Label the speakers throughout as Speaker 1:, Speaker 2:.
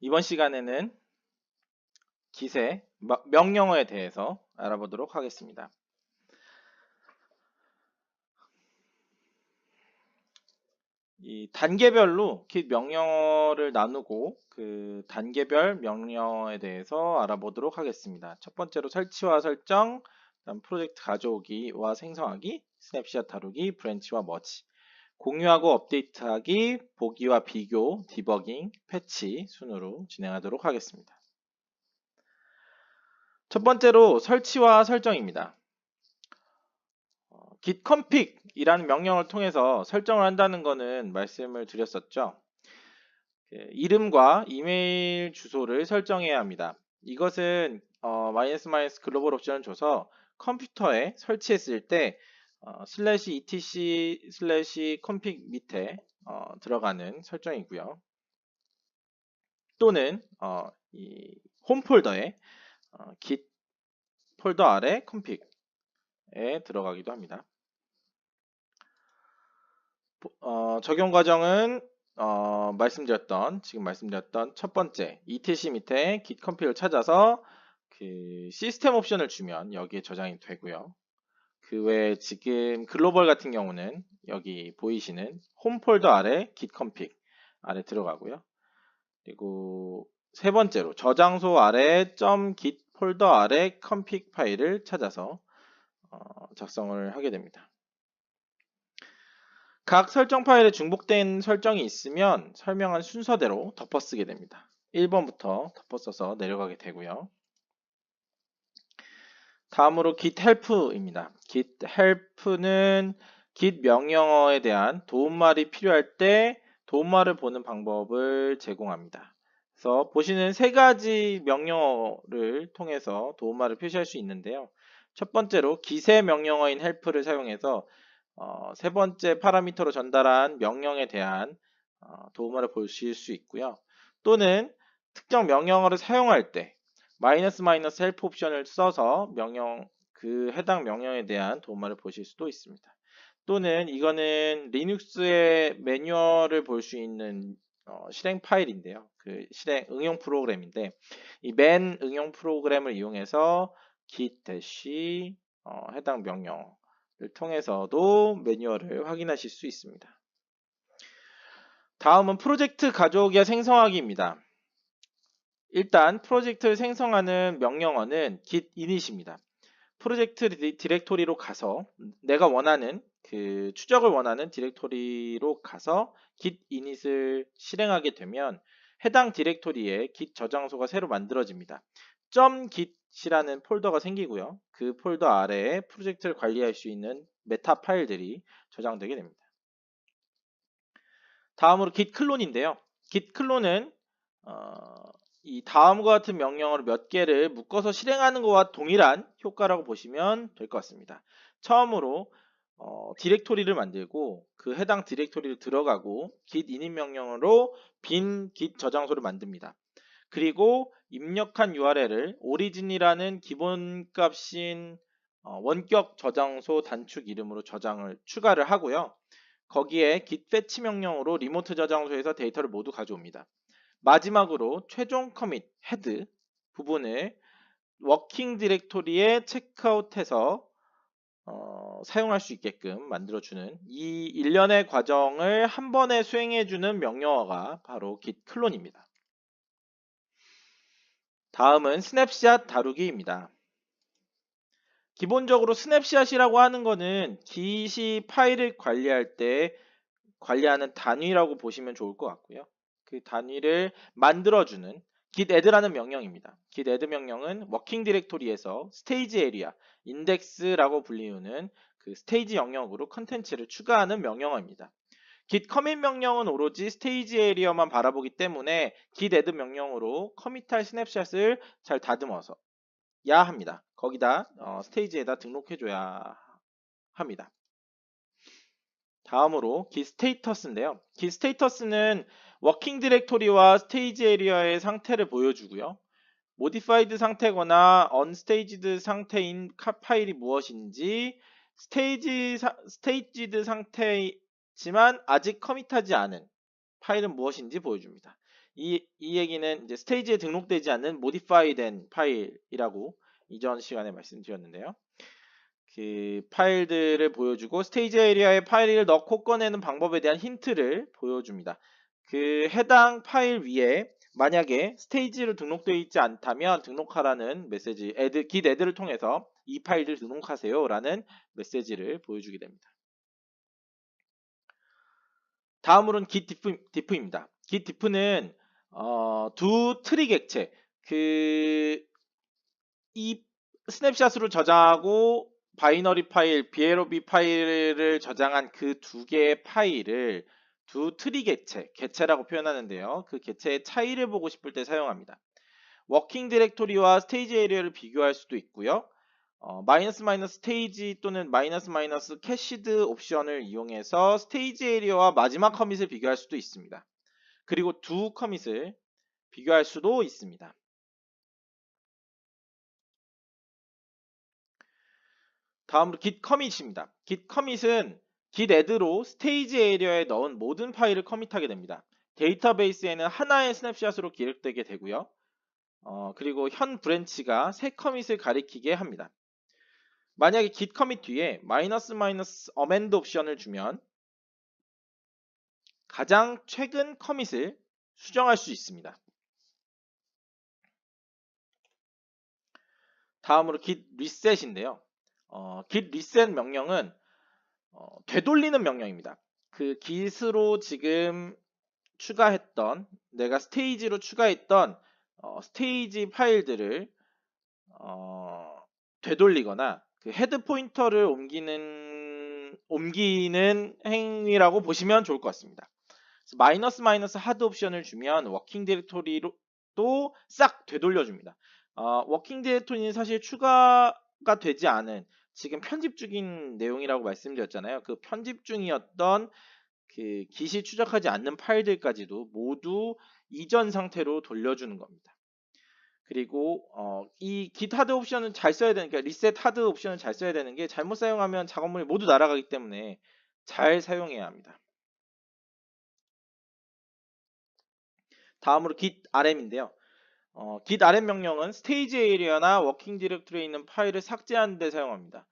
Speaker 1: 이번 시간에는 기세, 명령어에 대해서 알아보도록 하겠습니다. 이 단계별로 git 명령어를 나누고 그 단계별 명령어에 대해서 알아보도록 하겠습니다. 첫 번째로 설치와 설정, 그다음 프로젝트 가져오기와 생성하기, 스냅샷 다루기, 브랜치와 머지, 공유하고 업데이트하기, 보기와 비교, 디버깅, 패치 순으로 진행하도록 하겠습니다. 첫 번째로 설치와 설정입니다. git config이라는 명령을 통해서 설정을 한다는 것은 말씀을 드렸었죠. 이름과 이메일 주소를 설정해야 합니다. 이것은 마이너스 글로벌 옵션을 줘서 컴퓨터에 설치했을 때 /etc/config 밑에 들어가는 설정이고요. 또는 이 홈 폴더에 git 폴더 아래 config에 들어가기도 합니다. 적용 과정은 지금 말씀드렸던 첫 번째 etc 밑에 git config을 찾아서 그 시스템 옵션을 주면 여기에 저장이 되고요. 그 외에 지금 글로벌 같은 경우는 여기 보이시는 홈 폴더 아래 git config 아래 들어가고요. 그리고 세 번째로 저장소 아래 .git 폴더 아래 config 파일을 찾아서 작성을 하게 됩니다. 각 설정 파일에 중복된 설정이 있으면 설명한 순서대로 덮어쓰게 됩니다. 1번부터 덮어써서 내려가게 되고요. 다음으로 git help입니다. git help는 git 명령어에 대한 도움말이 필요할 때 도움말을 보는 방법을 제공합니다. 그래서 보시는 세 가지 명령어를 통해서 도움말을 표시할 수 있는데요. 첫 번째로 기세 명령어인 help를 사용해서 세 번째 파라미터로 전달한 명령에 대한 도움말을 보실 수 있고요. 또는 특정 명령어를 사용할 때 --help 옵션을 써서 해당 명령에 대한 도움말을 보실 수도 있습니다. 또는 이거는 리눅스의 매뉴얼을 볼 수 있는 실행 파일인데요. 그 실행 응용 프로그램인데 이 man 응용 프로그램을 이용해서 git 해당 명령을 통해서도 매뉴얼을 확인하실 수 있습니다. 다음은 프로젝트 가져오기와 생성하기입니다. 일단 프로젝트를 생성하는 명령어는 git init입니다. 프로젝트 디렉토리로 가서 내가 원하는 추적을 원하는 디렉토리로 가서 git init을 실행하게 되면 해당 디렉토리에 git 저장소가 새로 만들어집니다. .git이라는 폴더가 생기고요. 그 폴더 아래에 프로젝트를 관리할 수 있는 메타 파일들이 저장되게 됩니다. 다음으로 git 클론인데요. git 클론은 이 다음과 같은 명령어를 몇 개를 묶어서 실행하는 것과 동일한 효과라고 보시면 될 것 같습니다. 처음으로 디렉토리를 만들고 그 해당 디렉토리를 들어가고 git init 명령어로 빈 git 저장소를 만듭니다. 그리고 입력한 URL을 오리진이라는 기본값인 원격 저장소 단축 이름으로 추가를 하고요. 거기에 git fetch 명령으로 리모트 저장소에서 데이터를 모두 가져옵니다. 마지막으로 최종 커밋 헤드 부분을 워킹 디렉토리에 체크아웃해서 사용할 수 있게끔 만들어주는 이 일련의 과정을 한 번에 수행해주는 명령어가 바로 git 클론입니다. 다음은 스냅샷 다루기입니다. 기본적으로 스냅샷이라고 하는 것은 git이 파일을 관리할 때 관리하는 단위라고 보시면 좋을 것 같고요. 그 단위를 만들어주는 git add라는 명령입니다. git add 명령은 워킹 디렉토리에서 스테이지 에리아, 인덱스라고 불리우는 그 스테이지 영역으로 컨텐츠를 추가하는 명령어입니다. git commit 명령은 오로지 스테이지 에리어만 바라보기 때문에 git add 명령으로 커밋할 스냅샷을 잘 다듬어서 야 합니다. 거기다 스테이지에다 등록해줘야 합니다. 다음으로 git 스테이터스인데요. git 스테이터스는 워킹 디렉토리와 스테이지 에리어의 상태를 보여주고요. 모디파이드 상태거나 언스테이지드 상태인 파일이 무엇인지 스테이지드 상태지만 아직 커밋하지 않은 파일은 무엇인지 보여줍니다. 이 얘기는 이제 스테이지에 등록되지 않는 모디파이 된 파일이라고 이전 시간에 말씀드렸는데요. 그 파일들을 보여주고 스테이지 에리어에 파일을 넣고 꺼내는 방법에 대한 힌트를 보여줍니다. 그 해당 파일 위에 만약에 스테이지로 등록되어 있지 않다면 등록하라는 메시지, git add를 통해서 이 파일을 등록하세요 라는 메시지를 보여주게 됩니다. 다음으로는 git diff입니다. git diff는 두 트리 객체, 이 스냅샷으로 저장하고 바이너리 파일, BLOB 파일을 저장한 그 두 개의 파일을 두 트리 개체라고 표현하는데요. 그 개체의 차이를 보고 싶을 때 사용합니다. 워킹 디렉토리와 스테이지 에리어를 비교할 수도 있고요. 마이너스 스테이지 또는 마이너스 캐시드 옵션을 이용해서 스테이지 에리어와 마지막 커밋을 비교할 수도 있습니다. 그리고 두 커밋을 비교할 수도 있습니다. 다음으로 git commit입니다. git commit은 git add로 스테이지 에리어에 넣은 모든 파일을 커밋하게 됩니다. 데이터베이스에는 하나의 스냅샷으로 기록되게 되고요. 그리고 현 브랜치가 새 커밋을 가리키게 합니다. 만약에 git commit 뒤에 마이너스 amend 옵션을 주면 가장 최근 커밋을 수정할 수 있습니다. 다음으로 git reset인데요. git reset 명령은 되돌리는 명령입니다. 그 git으로 지금 추가했던, 내가 스테이지로 추가했던 스테이지 파일들을 되돌리거나 그 헤드 포인터를 옮기는 행위라고 보시면 좋을 것 같습니다. 마이너스 하드 옵션을 주면 워킹 디렉토리로 또 싹 되돌려줍니다. 워킹 디렉토리는 사실 추가가 되지 않은 지금 편집 중인 내용이라고 말씀드렸잖아요. 그 편집 중이었던 그 git이 추적하지 않는 파일들까지도 모두 이전 상태로 돌려주는 겁니다. 그리고 이 git 하드 옵션은 잘 써야 되는 게, 리셋 하드 옵션을 잘 써야 되는 게, 잘못 사용하면 작업물이 모두 날아가기 때문에 잘 사용해야 합니다. 다음으로 git rm인데요. git rm 명령은 스테이지 에리어나 워킹 디렉토리에 있는 파일을 삭제하는 데 사용합니다.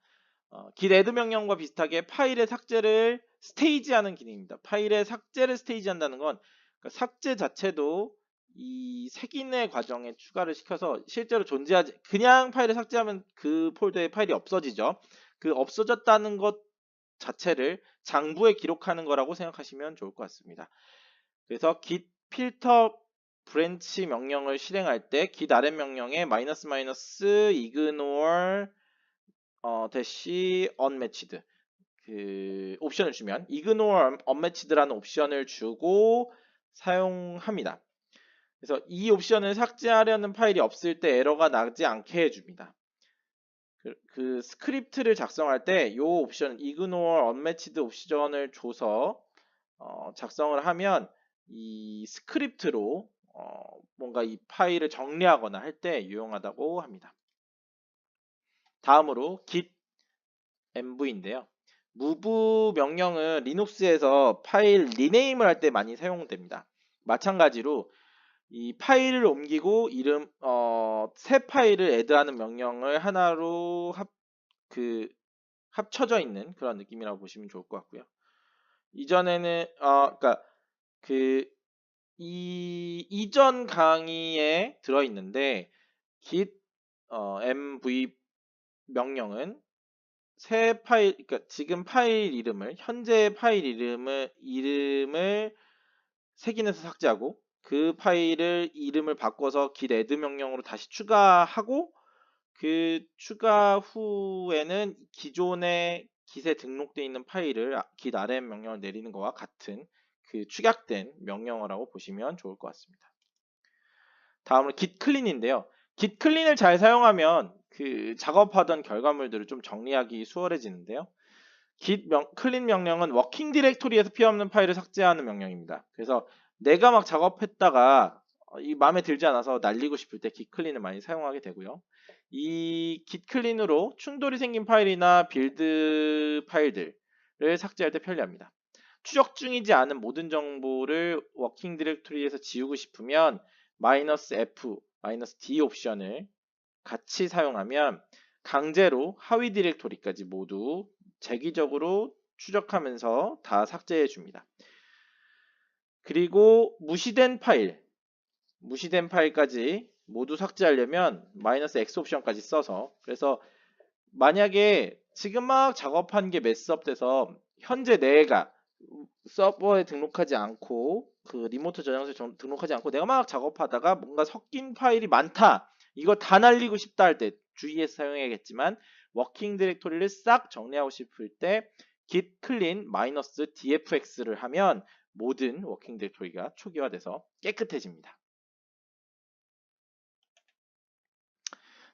Speaker 1: git add 명령과 비슷하게 파일의 삭제를 스테이지하는 기능입니다. 파일의 삭제를 스테이지한다는 건 그러니까 삭제 자체도 이 색인의 과정에 추가를 시켜서 실제로 존재하지, 그냥 파일을 삭제하면 그 폴더에 파일이 없어지죠. 그 없어졌다는 것 자체를 장부에 기록하는 거라고 생각하시면 좋을 것 같습니다. 그래서 git filter 브랜치 명령을 실행할 때 git rm 명령에 마이너스 ignore 대시 unmatched 그 옵션을 주면 ignore unmatched라는 옵션을 주고 사용합니다. 그래서 이 옵션을 삭제하려는 파일이 없을 때 에러가 나지 않게 해줍니다. 그 스크립트를 작성할 때 이 옵션 ignore unmatched 옵션을 줘서 작성을 하면 이 스크립트로 뭔가 이 파일을 정리하거나 할 때 유용하다고 합니다. 다음으로 git env인데요. move 명령은 리눅스에서 파일 리네임을 할 때 많이 사용됩니다. 마찬가지로 이 파일을 옮기고 새 파일을 add하는 명령을 하나로 합쳐져 있는 그런 느낌이라고 보시면 좋을 것 같고요. 이전에는 그러니까 이전 강의에 들어있는데 git mv 명령은 새 파일, 그러니까 지금 파일 이름을, 현재 파일 이름을 색인해서 삭제하고 그 파일을 이름을 바꿔서 git add 명령으로 다시 추가하고 그 추가 후에는 기존의 git에 등록되어 있는 파일을 git rm 명령을 내리는 것과 같은 그 축약된 명령어라고 보시면 좋을 것 같습니다. 다음으로 git clean인데요. git clean을 잘 사용하면 그 작업하던 결과물들을 좀 정리하기 수월해지는데요. git clean 명령은 워킹 디렉토리에서 필요 없는 파일을 삭제하는 명령입니다. 그래서 내가 막 작업했다가 이 마음에 들지 않아서 날리고 싶을 때 git clean을 많이 사용하게 되고요. 이 git clean으로 충돌이 생긴 파일이나 빌드 파일들을 삭제할 때 편리합니다. 추적 중이지 않은 모든 정보를 워킹 디렉토리에서 지우고 싶으면 -F, -D 옵션을 같이 사용하면 강제로 하위 디렉토리까지 모두 재기적으로 추적하면서 다 삭제해 줍니다. 그리고 무시된 파일까지 모두 삭제하려면 -X 옵션까지 써서, 그래서 만약에 지금 막 작업한 게 메스업돼서 현재 내가 서버에 등록하지 않고 그 리모트 저장소에 등록하지 않고 내가 막 작업하다가 뭔가 섞인 파일이 많다, 이거 다 날리고 싶다 할 때 주의해서 사용해야겠지만, 워킹 디렉토리를 싹 정리하고 싶을 때 git clean -dfx를 하면 모든 워킹 디렉토리가 초기화돼서 깨끗해집니다.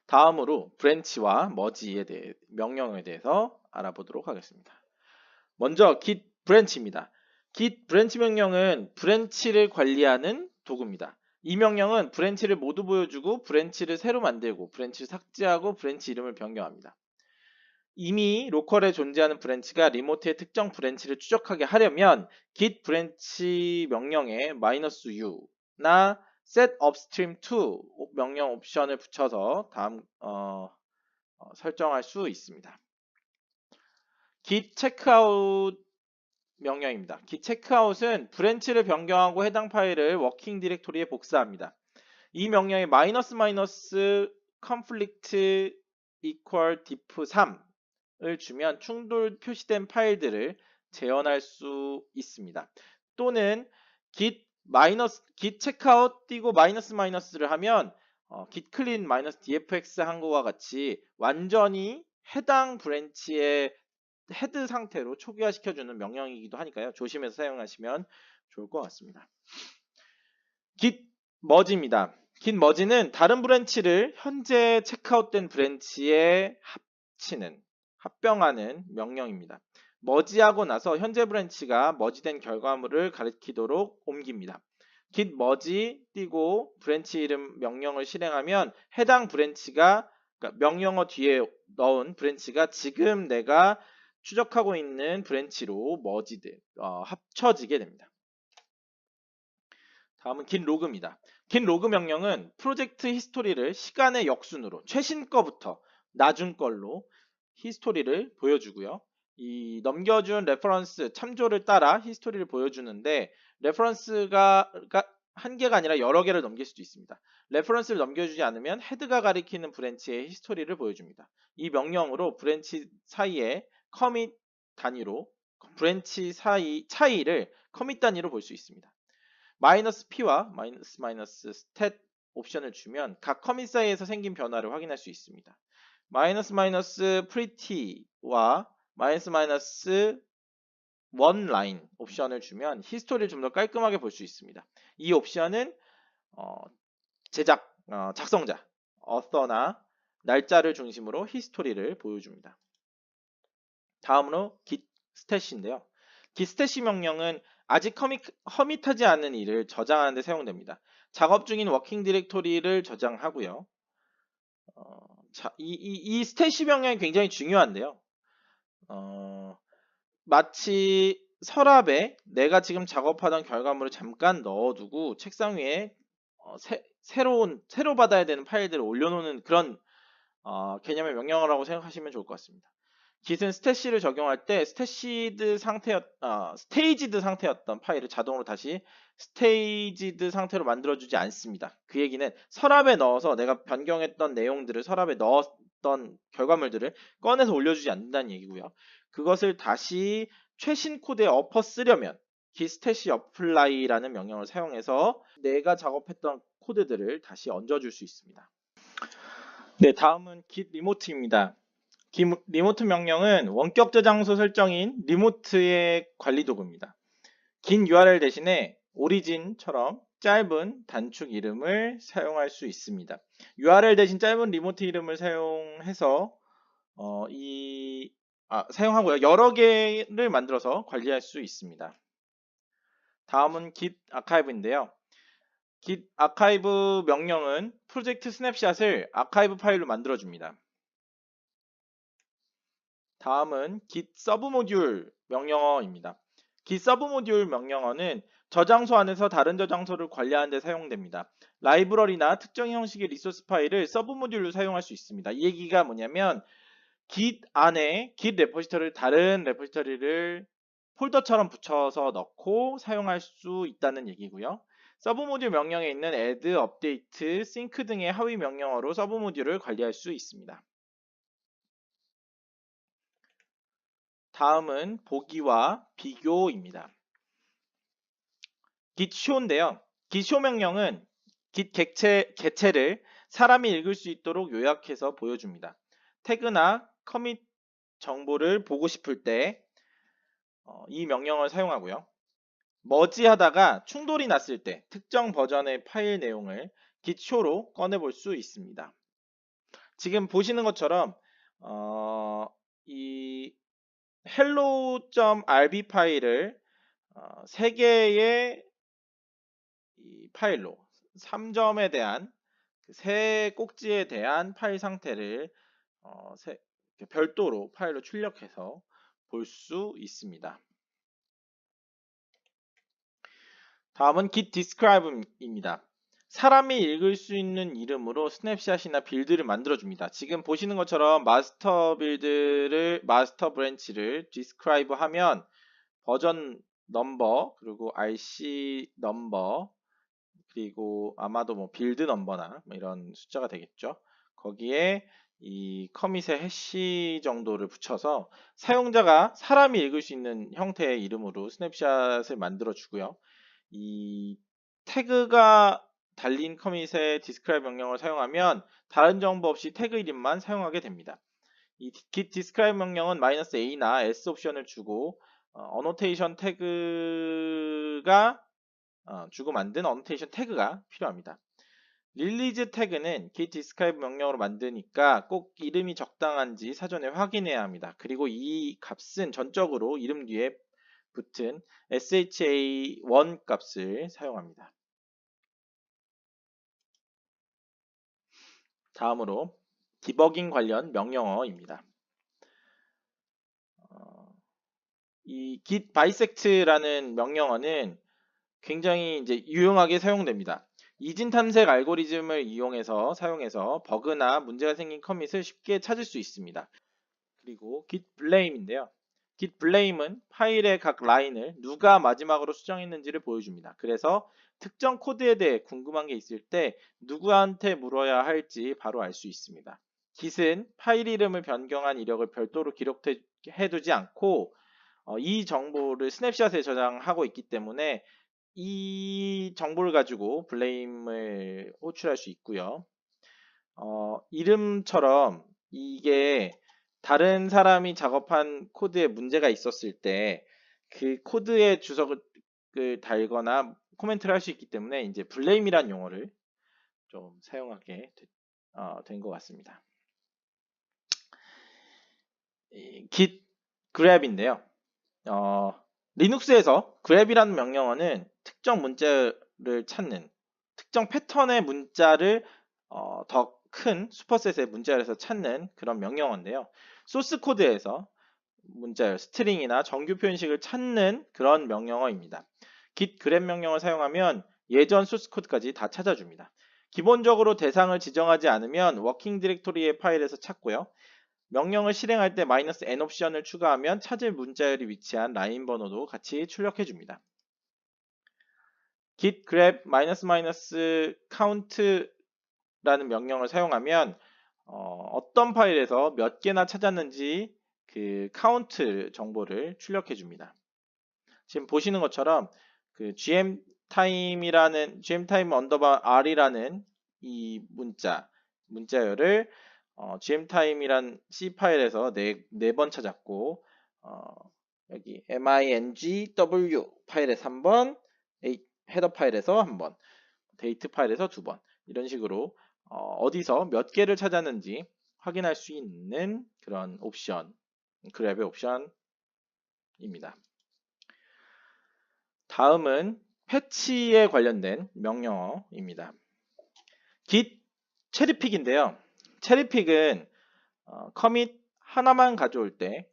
Speaker 1: 다음으로 브랜치와 머지에 대해 명령에 대해서 알아보도록 하겠습니다. 먼저 git branch입니다. git branch 명령은 브랜치를 관리하는 도구입니다. 이 명령은 브랜치를 모두 보여주고 브랜치를 새로 만들고 브랜치를 삭제하고 브랜치 이름을 변경합니다. 이미 로컬에 존재하는 브랜치가 리모트의 특정 브랜치를 추적하게 하려면 git branch 명령에 -u나 set upstream to 명령 옵션을 붙여서 다음 설정할 수 있습니다. git checkout 명령입니다. git checkout은 브랜치를 변경하고 해당 파일을 워킹 디렉토리에 복사합니다. 이 명령에 -conflict equal diff3을 주면 충돌 표시된 파일들을 재현할 수 있습니다. 또는 git checkout 띄고 를 하면 git clean -dfx 한 것과 같이 완전히 해당 브랜치의 헤드 상태로 초기화시켜주는 명령이기도 하니까요. 조심해서 사용하시면 좋을 것 같습니다. git merge입니다. git merge는 다른 브랜치를 현재 체크아웃된 브랜치에 합병하는 명령입니다. 머지하고 나서 현재 브랜치가 머지된 결과물을 가리키도록 옮깁니다. git merge 띄고 브랜치 이름 명령을 실행하면 해당 브랜치가, 그러니까 명령어 뒤에 넣은 브랜치가 지금 내가 추적하고 있는 브랜치로 합쳐지게 됩니다. 다음은 git log입니다. git log 명령은 프로젝트 히스토리를 시간의 역순으로 최신 거부터 나중 걸로 히스토리를 보여주고요. 이 넘겨준 레퍼런스 참조를 따라 히스토리를 보여주는데, 레퍼런스가 한 개가 아니라 여러 개를 넘길 수도 있습니다. 레퍼런스를 넘겨주지 않으면 헤드가 가리키는 브랜치의 히스토리를 보여줍니다. 이 명령으로 브랜치 사이에 커밋 단위로 브랜치 사이 차이를 커밋 단위로 볼 수 있습니다. -p와 -stat 옵션을 주면 각 커밋 사이에서 생긴 변화를 확인할 수 있습니다. -pretty와 -one line 옵션을 주면 히스토리를 좀 더 깔끔하게 볼 수 있습니다. 이 옵션은 작성자, author나 날짜를 중심으로 히스토리를 보여줍니다. 다음으로 git stat인데요. git stat 명령은 아직 커밋하지 않은 일을 저장하는 데 사용됩니다. 작업 중인 워킹 디렉토리를 저장하고요. 이 stat 명령이 굉장히 중요한데요. 마치 서랍에 내가 지금 작업하던 결과물을 잠깐 넣어두고 책상 위에 새로 받아야 되는 파일들을 올려놓는 그런 개념의 명령어라고 생각하시면 좋을 것 같습니다. git은 스태시를 적용할 때 스테이지드 상태였던 파일을 자동으로 다시 스테이지드 상태로 만들어주지 않습니다. 그 얘기는 서랍에 넣어서 내가 변경했던 내용들을 서랍에 넣었던 결과물들을 꺼내서 올려주지 않는다는 얘기고요. 그것을 다시 최신 코드에 쓰려면 git stash apply라는 명령을 사용해서 내가 작업했던 코드들을 다시 얹어줄 수 있습니다. 네, 다음은 git remote입니다. 리모트 명령은 원격 저장소 설정인 리모트의 관리 도구입니다. 긴 URL 대신에 오리진처럼 짧은 단축 이름을 사용할 수 있습니다. URL 대신 짧은 리모트 이름을 사용해서 사용하고요. 여러 개를 만들어서 관리할 수 있습니다. 다음은 git archive인데요. git archive 명령은 프로젝트 스냅샷을 아카이브 파일로 만들어줍니다. 다음은 git 서브 모듈 명령어입니다. git 서브 모듈 명령어는 저장소 안에서 다른 저장소를 관리하는 데 사용됩니다. 라이브러리나 특정 형식의 리소스 파일을 서브 모듈로 사용할 수 있습니다. 이 얘기가 뭐냐면 git 안에 git 레포지터리를 다른 레포지터리를 폴더처럼 붙여서 넣고 사용할 수 있다는 얘기고요. 서브 모듈 명령에 있는 add, update, sync 등의 하위 명령어로 서브 모듈을 관리할 수 있습니다. 다음은 보기와 비교입니다. git show인데요. git show 명령은 git 객체를 사람이 읽을 수 있도록 요약해서 보여줍니다. 태그나 커밋 정보를 보고 싶을 때 이 명령을 사용하고요. 머지하다가 충돌이 났을 때 특정 버전의 파일 내용을 git show로 꺼내볼 수 있습니다. 지금 보시는 것처럼 이 hello.rb 파일을 3개의 이 파일로 3점에 대한 세 꼭지에 대한 파일 상태를 별도로 파일로 출력해서 볼 수 있습니다. 다음은 git describe입니다. 사람이 읽을 수 있는 이름으로 스냅샷이나 빌드를 만들어줍니다. 지금 보시는 것처럼 마스터 브랜치를 describe 하면 버전 넘버, 그리고 RC 넘버, 그리고 아마도 뭐 빌드 넘버나 뭐 이런 숫자가 되겠죠. 거기에 이 커밋의 해시 정도를 붙여서 사용자가 사람이 읽을 수 있는 형태의 이름으로 스냅샷을 만들어 주고요. 이 태그가 달린 커밋의 describe 명령을 사용하면 다른 정보 없이 태그 이름만 사용하게 됩니다. 이 git describe 명령은 -a나 s 옵션을 주고 annotation 태그가 주고 만든 annotation 태그가 필요합니다. 릴리즈 태그는 git describe 명령으로 만드니까 꼭 이름이 적당한지 사전에 확인해야 합니다. 그리고 이 값은 전적으로 이름 뒤에 붙은 sha1 값을 사용합니다. 다음으로 디버깅 관련 명령어입니다. 이 git bisect라는 명령어는 굉장히 이제 유용하게 사용됩니다. 이진 탐색 알고리즘을 사용해서 버그나 문제가 생긴 커밋을 쉽게 찾을 수 있습니다. 그리고 git blame인데요. git blame은 파일의 각 라인을 누가 마지막으로 수정했는지를 보여줍니다. 그래서 특정 코드에 대해 궁금한 게 있을 때 누구한테 물어야 할지 바로 알 수 있습니다. git은 파일 이름을 변경한 이력을 별도로 기록해두지 않고 이 정보를 스냅샷에 저장하고 있기 때문에 이 정보를 가지고 블레임을 호출할 수 있고요. 이름처럼 이게 다른 사람이 작업한 코드에 문제가 있었을 때 그 코드의 주석을 달거나 코멘트를 할 수 있기 때문에 이제 블레임이란 용어를 좀 사용하게 된 것 같습니다. git grab인데요. 리눅스에서 grab이라는 명령어는 특정 문자를 찾는 특정 패턴의 문자를 더 큰 슈퍼셋의 문자에서 찾는 그런 명령어인데요. 소스 코드에서 문자, 스트링이나 정규 표현식을 찾는 그런 명령어입니다. git grab 명령을 사용하면 예전 소스 코드까지 다 찾아줍니다. 기본적으로 대상을 지정하지 않으면 워킹 디렉토리의 파일에서 찾고요. 명령을 실행할 때 -n 옵션을 추가하면 찾을 문자열이 위치한 라인 번호도 같이 출력해줍니다. git grab -count라는 명령을 사용하면 어떤 파일에서 몇 개나 찾았는지 그 count 정보를 출력해줍니다. 지금 보시는 것처럼 그 gmtime _r이라는 이 문자열을 gmtime이란 C 파일에서 4번 찾았고 여기 mingw 파일에서 1번, 헤더 파일에서 1번, 데이트 파일에서 2번 이런 식으로 어디서 몇 개를 찾았는지 확인할 수 있는 그런 옵션, 그랩의 옵션입니다. 다음은 패치에 관련된 명령어입니다. git 체리픽인데요. 체리픽은 커밋 하나만 가져올 때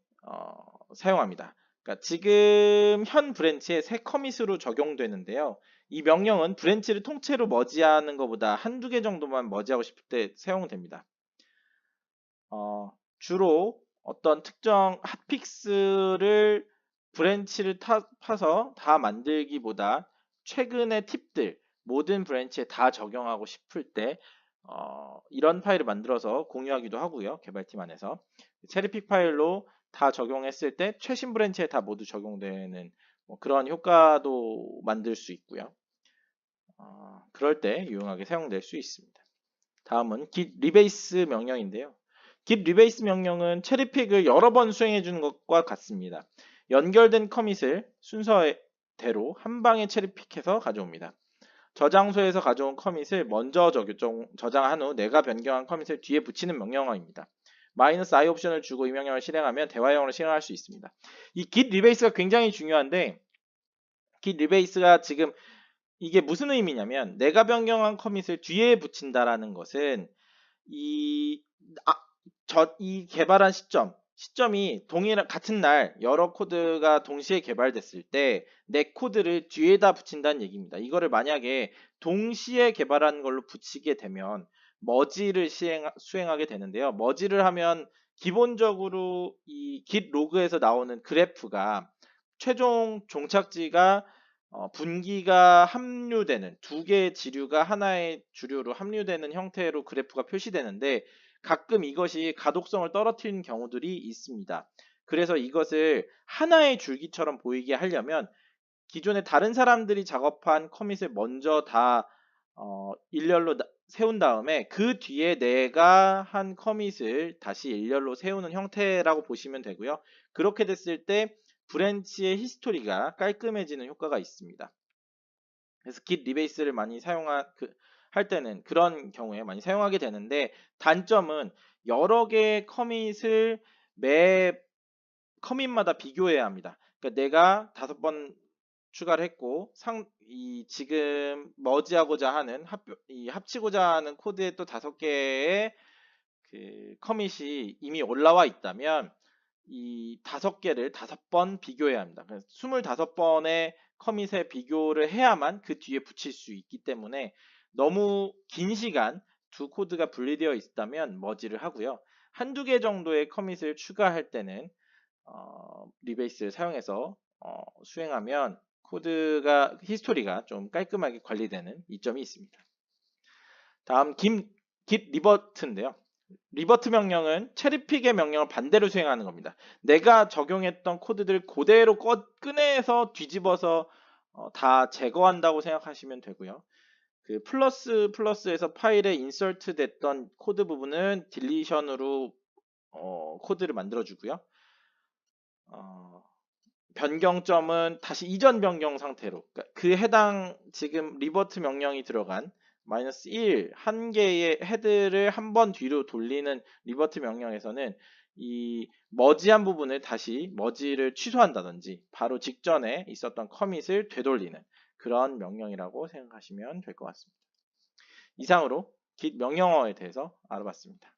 Speaker 1: 사용합니다. 그러니까 지금 현 브랜치에 새 커밋으로 적용되는데요. 이 명령은 브랜치를 통째로 머지하는 것보다 한두 개 정도만 머지하고 싶을 때 사용됩니다. 주로 어떤 특정 핫픽스를 브랜치를 파서 다 만들기보다 최근의 팁들 모든 브랜치에 다 적용하고 싶을 때 이런 파일을 만들어서 공유하기도 하고요. 개발팀 안에서 체리픽 파일로 다 적용했을 때 최신 브랜치에 다 모두 적용되는 그런 효과도 만들 수 있고요. 그럴 때 유용하게 사용될 수 있습니다. 다음은 git rebase 명령인데요. git rebase 명령은 체리픽을 여러 번 수행해 주는 것과 같습니다. 연결된 커밋을 순서대로 한 방에 체리픽해서 가져옵니다. 저장소에서 가져온 커밋을 먼저 저장한 후 내가 변경한 커밋을 뒤에 붙이는 명령어입니다. -i 옵션을 주고 이 명령을 실행하면 대화형으로 실행할 수 있습니다. 이 git rebase가 굉장히 중요한데 git rebase가 지금 이게 무슨 의미냐면 내가 변경한 커밋을 뒤에 붙인다라는 것은 이 개발한 시점이 같은 날 여러 코드가 동시에 개발됐을 때 내 코드를 뒤에다 붙인다는 얘기입니다. 이거를 만약에 동시에 개발한 걸로 붙이게 되면 머지를 수행하게 되는데요. 머지를 하면 기본적으로 이 git 로그에서 나오는 그래프가 최종 종착지가 분기가 합류되는 두 개의 지류가 하나의 주류로 합류되는 형태로 그래프가 표시되는데 가끔 이것이 가독성을 떨어뜨리는 경우들이 있습니다. 그래서 이것을 하나의 줄기처럼 보이게 하려면 기존에 다른 사람들이 작업한 커밋을 먼저 다 일렬로 세운 다음에 그 뒤에 내가 한 커밋을 다시 일렬로 세우는 형태라고 보시면 되고요. 그렇게 됐을 때 브랜치의 히스토리가 깔끔해지는 효과가 있습니다. 그래서 git rebase를 많이 할 때는 그런 경우에 많이 사용하게 되는데 단점은 여러 개의 커밋을 매 커밋마다 비교해야 합니다. 그러니까 내가 5번 추가를 했고 지금 머지하고자 하는 합치고자 하는 코드에 또 5개의 그 커밋이 이미 올라와 있다면 이 5개를 5번 비교해야 합니다. 그래서 25번의 커밋에 비교를 해야만 그 뒤에 붙일 수 있기 때문에 너무 긴 시간 두 코드가 분리되어 있다면 머지를 하고요. 한두 개 정도의 커밋을 추가할 때는 리베이스를 사용해서 수행하면 코드가 히스토리가 좀 깔끔하게 관리되는 이점이 있습니다. 다음 git 리버트인데요. 리버트 명령은 체리픽의 명령을 반대로 수행하는 겁니다. 내가 적용했던 코드들 그대로 꺼내서 뒤집어서 다 제거한다고 생각하시면 되고요. 그 플러스에서 파일에 인서트 됐던 코드 부분은 딜리션으로 코드를 만들어주고요. 변경점은 다시 이전 변경 상태로 그 해당 지금 리버트 명령이 들어간 -1 한 개의 헤드를 한 번 뒤로 돌리는 리버트 명령에서는 이 머지한 부분을 다시 머지를 취소한다든지 바로 직전에 있었던 커밋을 되돌리는 그런 명령이라고 생각하시면 될 것 같습니다. 이상으로 git 명령어에 대해서 알아봤습니다.